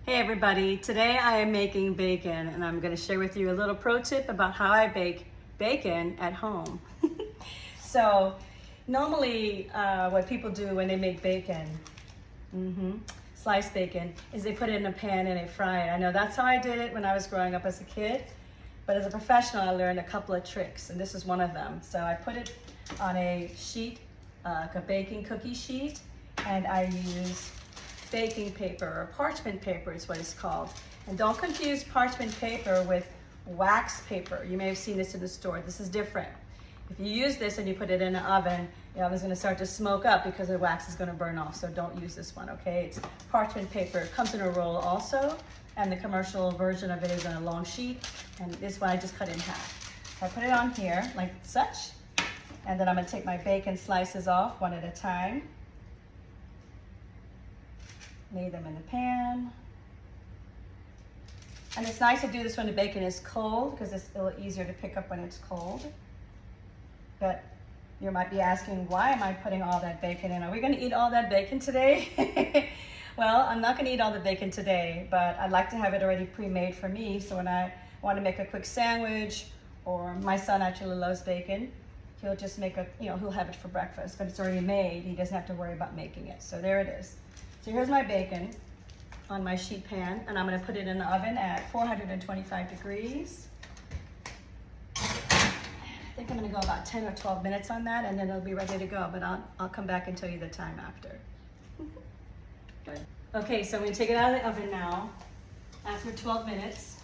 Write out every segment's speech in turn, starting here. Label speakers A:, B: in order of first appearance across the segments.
A: Hey everybody, today I am making bacon and I'm going to share with you a little pro tip about how I bake bacon at home. So normally what people do when they make bacon, sliced bacon, is they put it in a pan and they fry it. I know that's how I did it when I was growing up as a kid, but as a professional I learned a couple of tricks and this is one of them. So I put it on a sheet, like a baking cookie sheet, and I use baking paper, or parchment paper is what it's called. And don't confuse parchment paper with wax paper. You may have seen this in the store. This is different. If you use this and you put it in the oven is going to start to smoke up because the wax is going to burn off. So don't use this one, okay? It's parchment paper. It comes in a roll also, and the commercial version of it is on a long sheet. And this one I just cut in half. So I put it on here like such, and then I'm going to take my bacon slices off one at a time. Lay them in the pan. And it's nice to do this when the bacon is cold because it's a little easier to pick up when it's cold. But you might be asking, why am I putting all that bacon in? Are we going to eat all that bacon today? Well, I'm not going to eat all the bacon today, but I'd like to have it already pre-made for me. So when I want to make a quick sandwich, or my son actually loves bacon, he'll just make he'll have it for breakfast, but it's already made. He doesn't have to worry about making it. So there it is. So here's my bacon on my sheet pan, and I'm going to put it in the oven at 425 degrees. I think I'm going to go about 10 or 12 minutes on that, and then it'll be ready to go, but I'll come back and tell you the time after. Okay, so I'm going to take it out of the oven now after 12 minutes.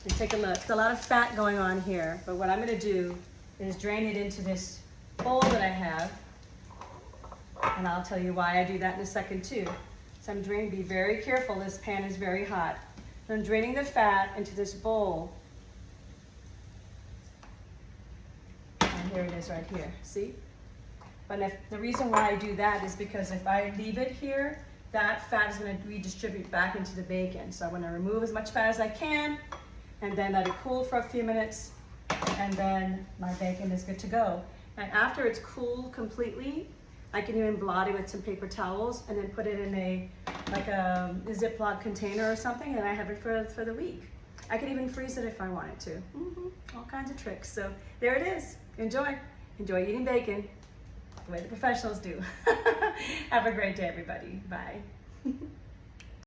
A: And take a look. There's a lot of fat going on here, but what I'm going to do is drain it into this bowl that I have. And I'll tell you why I do that in a second too. So I'm draining, be very careful, this pan is very hot. So I'm draining the fat into this bowl. And here it is right here, see? But the reason why I do that is because if I leave it here, that fat is going to redistribute back into the bacon. So I'm going to remove as much fat as I can and then let it cool for a few minutes, and then my bacon is good to go. And after it's cooled completely, I can even blot it with some paper towels and then put it in a Ziploc container or something, and I have it for the week. I could even freeze it if I wanted to. All kinds of tricks. So there it is. Enjoy. Enjoy eating bacon the way the professionals do. Have a great day, everybody. Bye.